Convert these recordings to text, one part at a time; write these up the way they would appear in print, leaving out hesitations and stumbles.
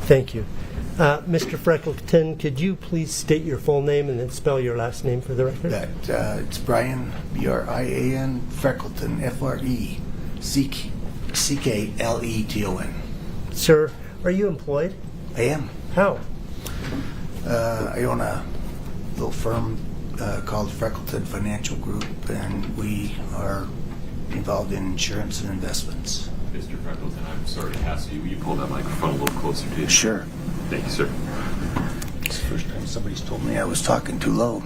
Thank you. Mr. Freckleton, could you please state your full name and then spell your last name for the record? It's Brian, B-R-I-A-N, Freckleton, F-R-E-C-K-L-E-T-O-N. Sir, are you employed? I am. How? I own a little firm called Freckleton Financial Group, and we are involved in insurance and investments. Mr. Freckleton, I'm sorry to ask you. Will you pull that microphone a little closer to you? Sure. Thank you, sir. It's the first time somebody's told me I was talking too low.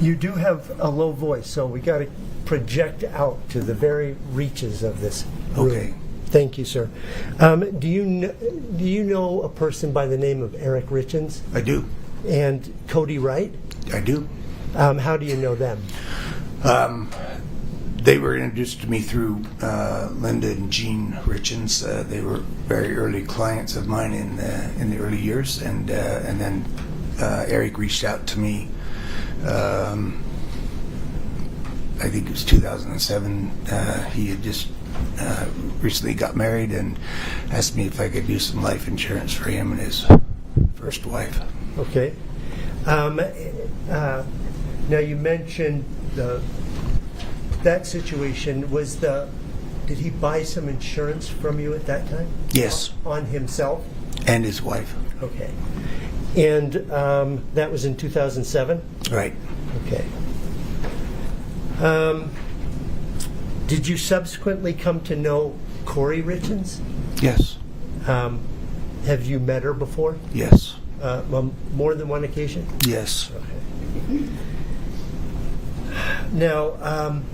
You do have a low voice, so we got to project out to the very reaches of this room. Okay. Thank you, sir. Do you know a person by the name of Eric Richins I do. and Kouri Wright? I do. How do you know them? They were introduced to me through Linda and Jean Richins. They were very early clients of mine in the early years, and then Eric reached out to me. I think it was 2007. He had just recently got married and asked me if I could do some life insurance for him and his first wife. Okay. Now you mentioned that situation. Did he buy some insurance from you at that time? Yes. On himself? And his wife. Okay. And that was in 2007? Right. Okay. Did you subsequently come to know Kouri Richins? Yes. Have you met her before? Yes. On more than one occasion? Yes. Okay. Now,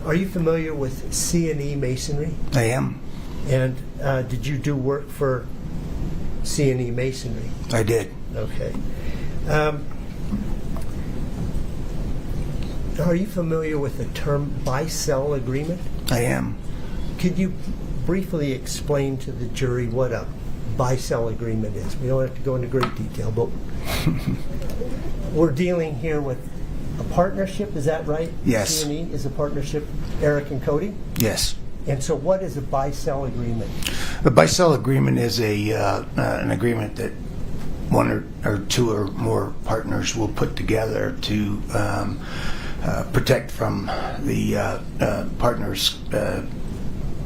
are you familiar with C&E Masonry? I am. And did you do work for C&E Masonry? I did. Okay. Are you familiar with the term buy-sell agreement? I am. Could you briefly explain to the jury what a buy-sell agreement is? We don't have to go into great detail, but we're dealing here with a partnership, is that right? Yes. C&E is a partnership, Eric and Kouri? Yes. And so what is a buy-sell agreement? A buy-sell agreement is an agreement that one or two or more partners will put together to protect from the partners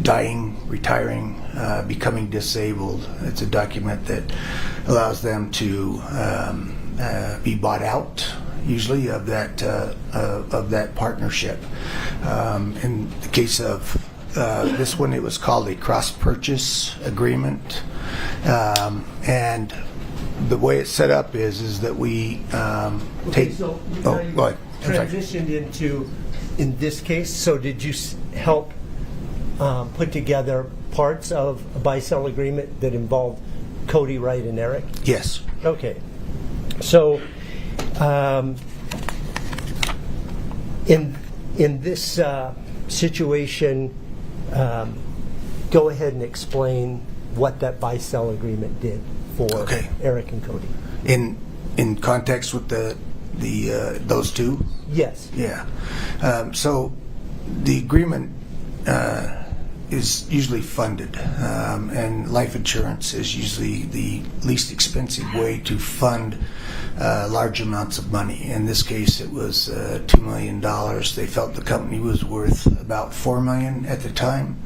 dying, retiring, becoming disabled. It's a document that allows them to be bought out, usually of that partnership. In the case of this one, it was called a cross-purchase agreement, and the way it's set up is that we take. So Go ahead. I'm sorry. transitioned into, in this case, so did you help put together parts of a buy-sell agreement that involved Kouri, Wright, and Eric? Yes. Okay. So, in this situation, go ahead and explain what that buy-sell agreement did for Okay. Eric and Kouri. In context with those two. Yes. Yeah. So the agreement is usually funded, and life insurance is usually the least expensive way to fund large amounts of money. In this case, it was $2 million. They felt the company was worth about $4 million at the time,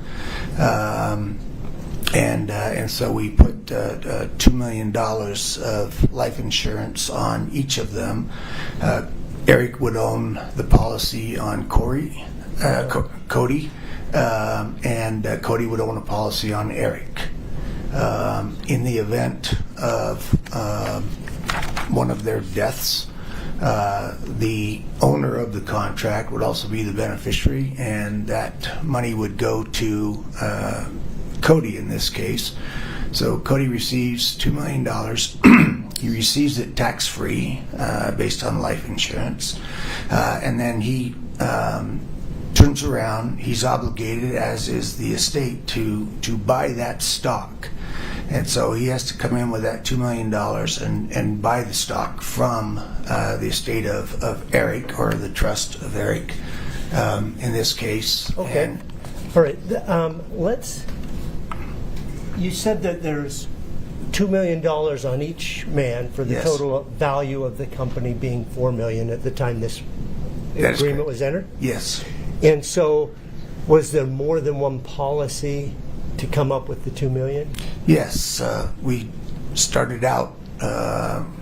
and so we put $2 million of life insurance on each of them. Eric would own the policy on Kouri, and Kouri would own a policy on Eric. In the event of one of their deaths, the owner of the contract would also be the beneficiary, and that money would go to Kouri in this case. So Kouri receives $2 million. He receives it tax-free based on life insurance, and then he turns around. He's obligated, as is the estate, to buy that stock. And so he has to come in with that $2 million and buy the stock from the estate of Eric, or the trust of Eric in this case. Okay. And all right. You said that there's $2 million on each man for the Yes. total value of the company being $4 million at the time this That is agreement correct. was entered? Yes. And so, was there more than one policy to come up with the $2 million? Yes, we started out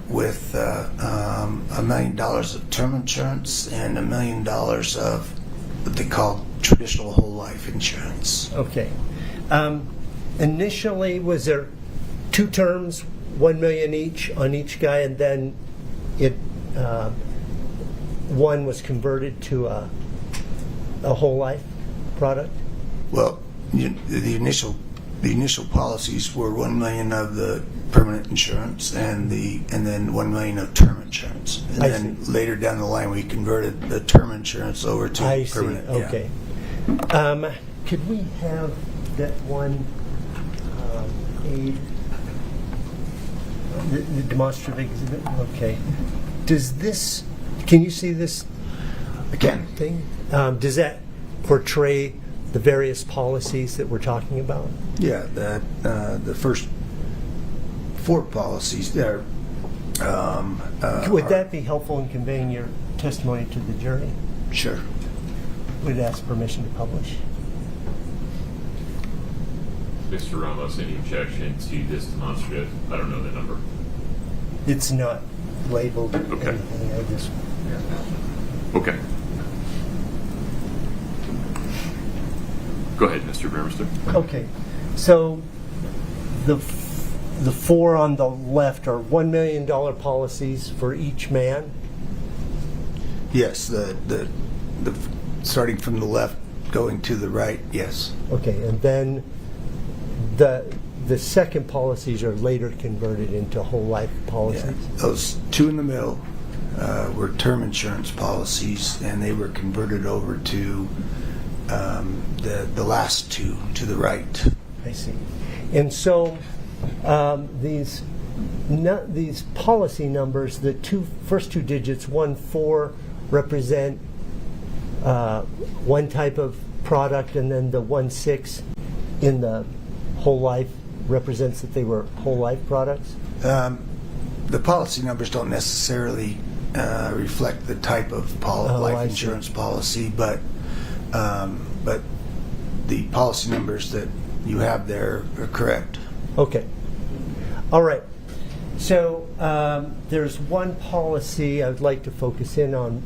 with $1 million of term insurance and $1 million of what they call traditional whole life insurance. Okay. Initially, was there 2 terms, $1 million each on each guy, and then it one was converted to a whole life product? Well, the initial policies were $1 million of the permanent insurance and then $1 million of term insurance. And I then see. later down the line, we converted the term insurance over to I see. permanent. yeah. Okay. Could we have that one aid, the demonstrative exhibit? Okay. Does this? Can you see this Again, thing? Does that portray the various policies that we're talking about? yeah, the first 4 policies there. Would that be helpful in conveying your testimony to the jury? Sure. Would ask permission to publish? Mr. Ramos, any objection to this demonstrative? I don't know the number. It's not labeled. Okay. Anything. I just. Okay. Go ahead, Mr. Burmester. Okay, so the 4 on the left are $1 million policies for each man. Yes, the starting from the left, going to the right. Yes. Okay, and then the second policies are later converted into whole life policies. Yeah. Those 2 in the middle were term insurance policies, and they were converted over to the last 2 to the right. I see. And so these policy numbers, the first 2 digits, 1-4, represent one type of product, and then the 1-6 in the whole life represents that they were whole life products? The policy numbers don't necessarily reflect the type of I life see. insurance policy, but the policy numbers that you have there are correct. Okay. All right. So there's one policy I would like to focus in on.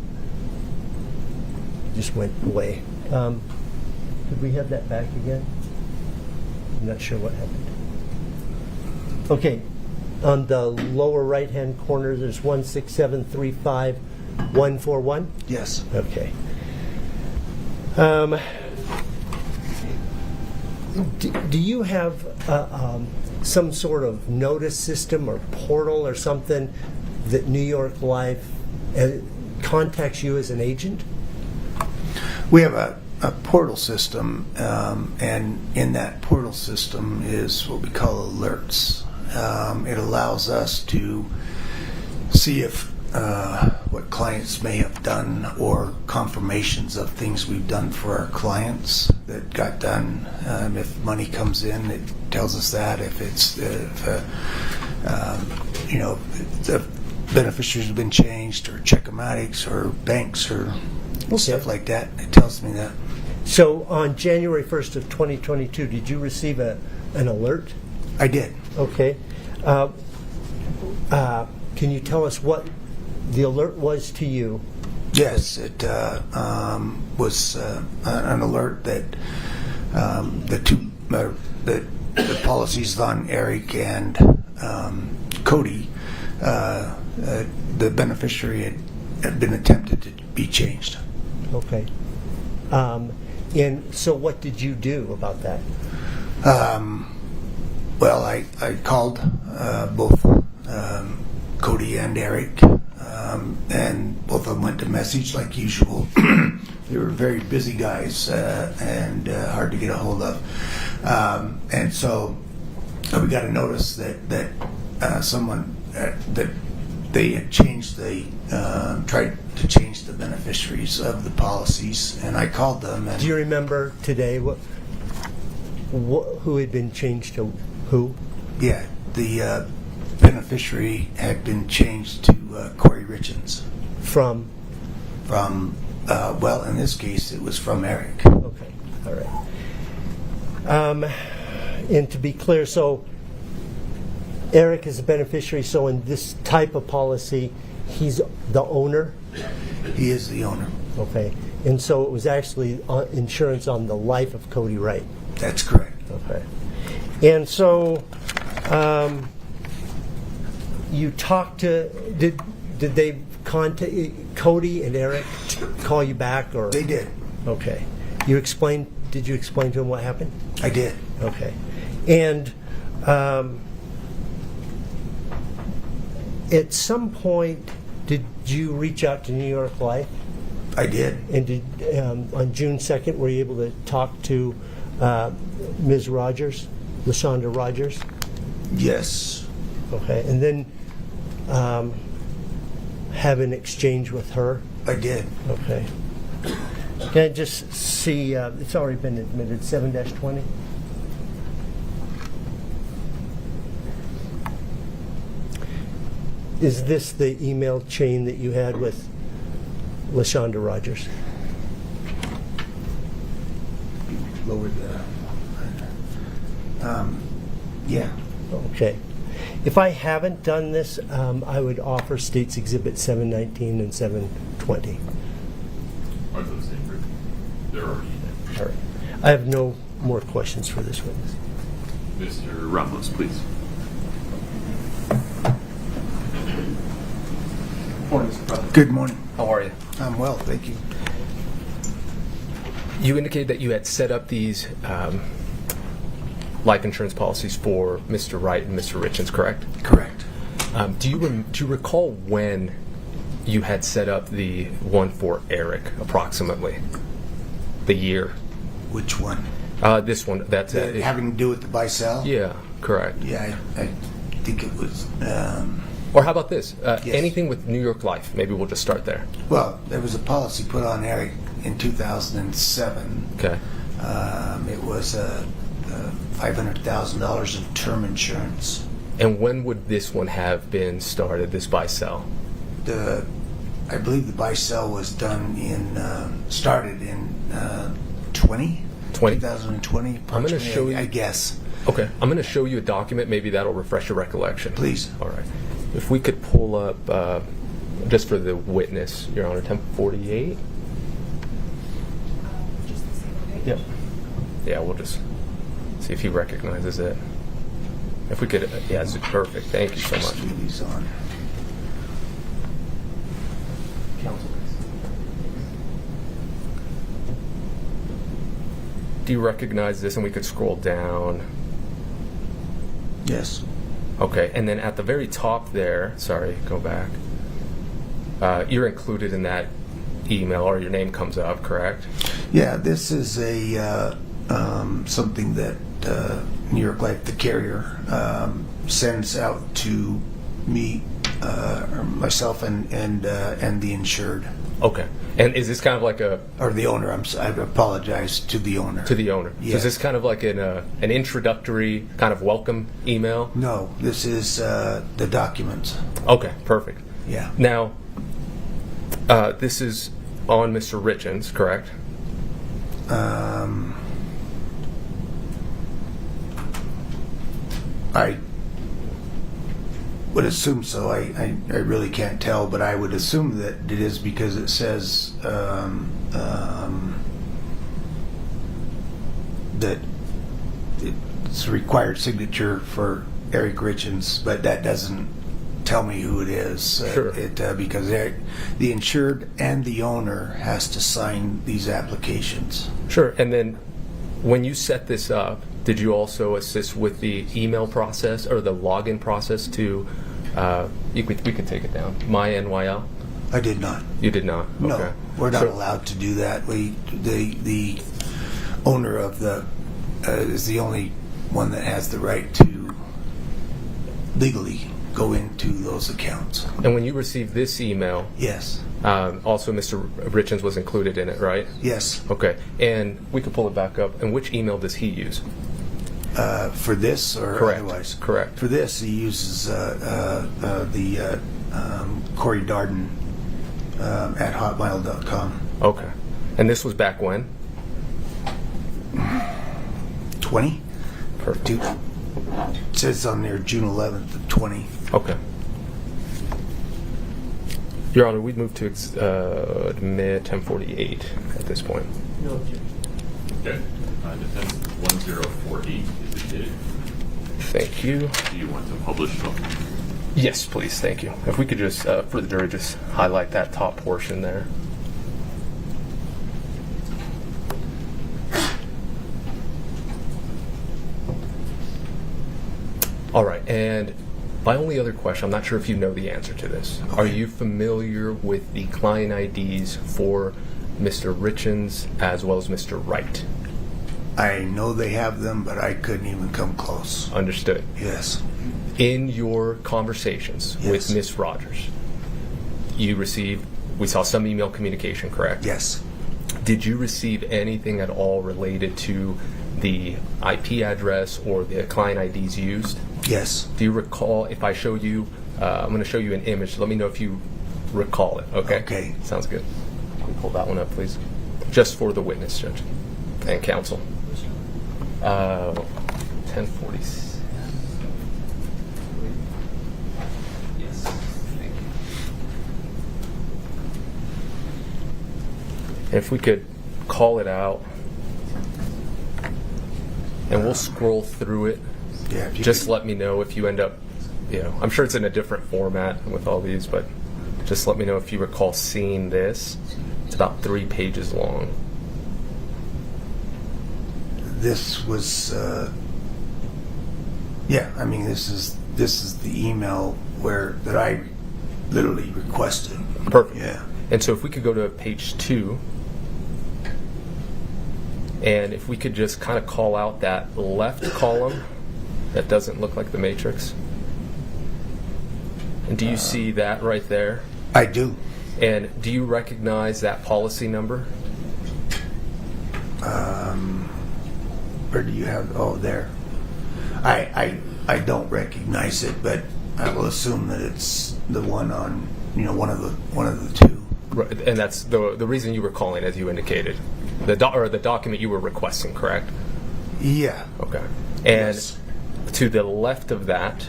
Just went away. Could we have that back again? I'm not sure what happened. Okay. On the lower right-hand corner, there's 16735-141. Yes. Okay. Do you have some sort of notice system or portal or something that New York Life contacts you as an agent? We have a portal system, and in that portal system is what we call alerts. It allows us to see if what clients may have done or confirmations of things we've done for our clients that got done. If money comes in, it tells us that. If the beneficiaries have been changed, or check-o-matics, or banks, or stuff like that, it tells me that. So on January 1st of 2022, did you receive an alert? I did. Okay. Can you tell us what the alert was to you? Yes, it was an alert that the policies on Eric and Kouri, the beneficiary had been attempted to be changed. Okay. And so what did you do about that? Well, I called both Kouri and Eric, and both of them went to message like usual. They were very busy guys and hard to get a hold of. And so we got a notice that someone that they had changed tried to change the beneficiaries of the policies, and I called them. And Do you remember today who had been changed to Well, yeah, the beneficiary had been changed to Kouri Richins From? well, in this case, it was from Eric. Okay, all right. And to be clear, so Eric is a beneficiary, so in this type of policy, he's the owner? He is the owner. Okay, and so it was actually insurance on the life of Kouri Wright? That's correct. Okay. And so you talked to, did they contact, Cody and Eric call you back? Or They did. Okay. Did you explain to him what happened? I did. Okay. And at some point, did you reach out to New York Life? I did. And did on June 2nd, were you able to talk to Ms. Rogers, LaShonda Rogers? Yes. Okay. And then have an exchange with her? I did. Okay. Can I just see, it's already been admitted, 7-20? Is this the email chain that you had with LaShonda Rogers? Lowered the. Yeah. Okay. If I haven't done this, I would offer States Exhibit 719 and 720. Are those in group? They're already in. All right. I have no more questions for this witness. Mr. Ramos, please. Morning, Mr. President. Good morning. How are you? I'm well, thank you. You indicated that you had set up these life insurance policies for Mr. Wright and Mr. Richins, correct? Correct. Do you recall when you had set up the one for Eric, approximately? The year? Which one? This one. That's it. Having to do with the buy-sell? Yeah, correct. Yeah, I think it was. Or how about this? Yes. Anything with New York Life? Maybe we'll just start there. Well, there was a policy put on Eric in 2007. Okay. It was $500,000 in term insurance. And when would this one have been started, this buy-sell? I believe the buy-sell was done started in 2020, I'm going to show you. I guess. Okay, I'm going to show you a document. Maybe that'll refresh your recollection. Please. All right. If we could pull up, just for the witness, Your Honor, 1048. Yep. Yeah, we'll just see if he recognizes it. If we could, yeah, it's perfect. Thank you so much. Leave these on. Counsel. Do you recognize this? And we could scroll down. Yes. Okay, and then at the very top there, sorry, go back. You're included in that email, or your name comes up, correct? Yeah, this is a something that New York Life, the carrier, sends out to me, or myself, and the insured. Okay, and is this kind of like Or the owner. I apologize to the owner. to the owner? Yes. So is this kind of like an introductory kind of welcome email? No, this is the documents. Okay, perfect. Yeah. Now, this is on Mr. Richins, correct? I would assume so. I really can't tell, but I would assume that it is because it says that it's a required signature for Eric Richins, but that doesn't tell me who it is. Sure. Because the insured and the owner has to sign these applications. Sure. And then when you set this up, did you also assist with the email process or the login process to, we could take it down, MyNYL? I did not. You did not? No, Okay. we're not So- allowed to do that. The owner of the is the only one that has the right to legally go into those accounts. And when you received this email, Yes. also Mr. Richins was included in it, right? Yes. Okay. And we could pull it back up. And which email does he use? For this or Correct. otherwise? Correct. For this, he uses the Kouri Darden at hotmail.com. Okay. And this was back when? 20? Perfect. It says on there June 11th of 20. Okay. Your Honor, we've moved to admit 1048 at this point. No objection. Okay. Defense 1048 is admitted. Thank you. Do you want to publish something? Yes, please. Thank you. If we could just, for the jury, just highlight that top portion there. All right, and my only other question, I'm not sure if you know the answer to this. Okay. Are you familiar with the client IDs for Mr. Richins as well as Mr. Wright? I know they have them, but I couldn't even come close. Understood. Yes. In your conversations with Yes. Miss Rogers, we saw some email communication, correct? Yes. Did you receive anything at all related to the IP address or the client IDs used? Yes. Do you recall, if I show you, I'm going to show you an image, let me know if you recall it, okay? Okay. Sounds good. Can we pull that one up, please? Just for the witness, Judge and counsel. 1046. Yes, thank you. If we could call it out, and we'll scroll through it. Yeah. If you Just could- let me know if you end up, I'm sure it's in a different format with all these, but just let me know if you recall seeing this. It's about 3 pages long. This was. Yeah. I mean, this is the email that I literally requested. Perfect. Yeah. And so if we could go to page 2, and if we could just kind of call out that left column that doesn't look like the matrix. And do you see that right there? I do. And do you recognize that policy number? Where do you have? Oh, there. I don't recognize it, but I will assume that it's the one on one of the two. Right, and that's the reason you were calling, as you indicated, the document you were requesting, correct? Yeah. Okay. And Yes. to the left of that,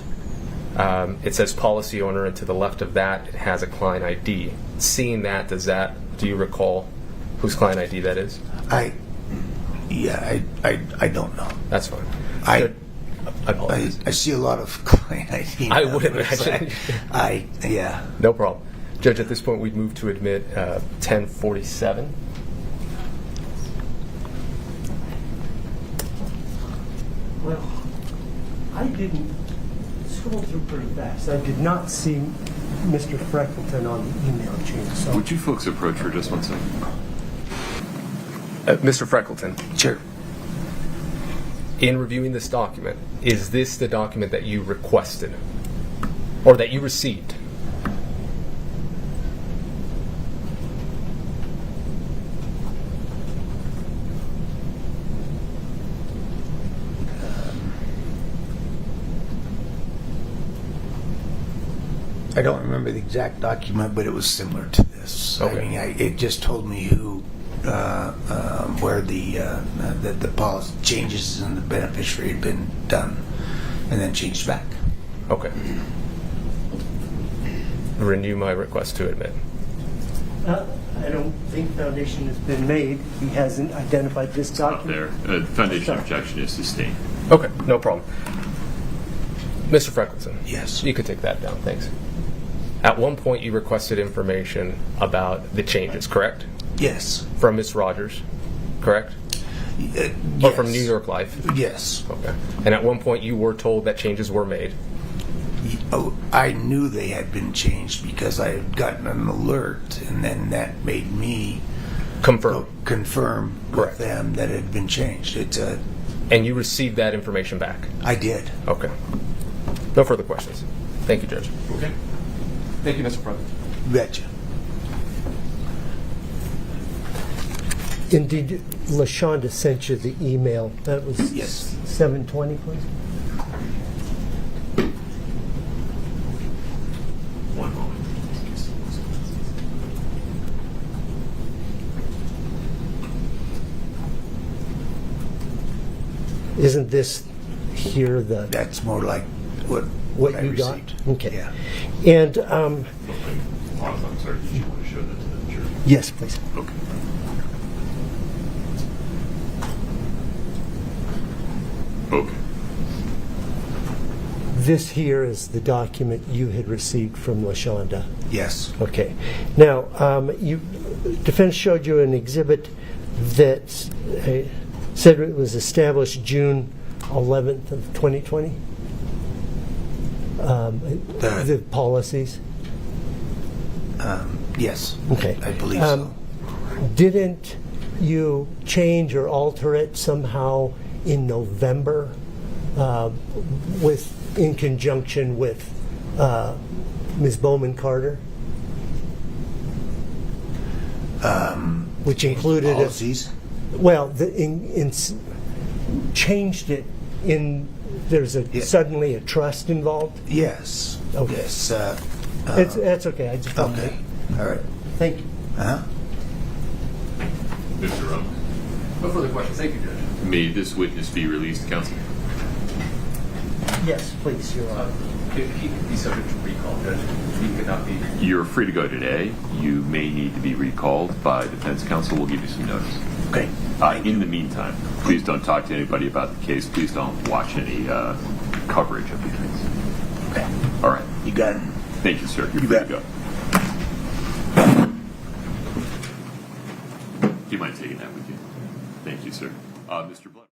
it says policy owner, and to the left of that, it has a client ID. Seeing that, do you recall whose client ID that is? I don't know. That's fine. I apologize. I see a lot of client ID. I would numbers. imagine. Yeah. No problem. Judge, at this point, we'd move to admit 1047. Well, I didn't scroll through pretty fast. I did not see Mr. Freckleton on the email chain. So Would you folks approach her just one second? Mr. Freckleton, Sure. in reviewing this document, is this the document that you requested or that you received? I don't remember the exact document, but it was similar to this. Okay. I mean, it just told me where the policy changes in the beneficiary had been done, and then changed back. Okay. Renew my request to admit. I don't think foundation has been made. He hasn't identified this Up document. there. Foundation objection is sustained. Okay, no problem. Mr. Freckleton. Yes. You could take that down, thanks. At one point, you requested information about the changes, correct? Yes. From Ms. Rogers, correct? Or from New York Life? Yes. Okay. And at one point, you were told that changes were made? Oh, I knew they had been changed because I had gotten an alert, and then that made me Confirm. confirm Correct. with them that it had been changed. And you received that information back? I did. Okay. No further questions. Thank you, Judge. Okay. Thank you, Mr. President. Betcha. And did LaShonda sent you the email? That was Yes. 7:20, please? One moment. Isn't this here the That's more like what I you got? received. Okay. Yeah. And Pause, I'm sorry, did you want to show that to the jury? yes, please. Okay. Okay. This here is the document you had received from LaShonda. Yes. Okay. Now, defense showed you an exhibit that said it was established June 11th of 2020. The policies. Yes. Okay. I believe so. Didn't you change or alter it somehow in November in conjunction with Ms. Bowman Carter? Which included Policies. well, changed it in. There's suddenly a trust involved. Yes. Okay. Yes. That's okay. I just wanted Okay. All right. Thank you. Uh-huh. Mr. Ramos, No further questions. Thank you, Judge. may this witness be released, counsel? Yes, please. You're on. He could be subject to recall, Judge. He could not be. You're free to go today. You may need to be recalled by defense counsel. We'll give you some notice. Okay. In the meantime, please don't talk to anybody about the case. Please don't watch any coverage of the case. Okay. All right. You got it. Thank you, sir. You're You free bet. to go. Do you mind taking that with you? Thank you, sir. Mr. Blunt.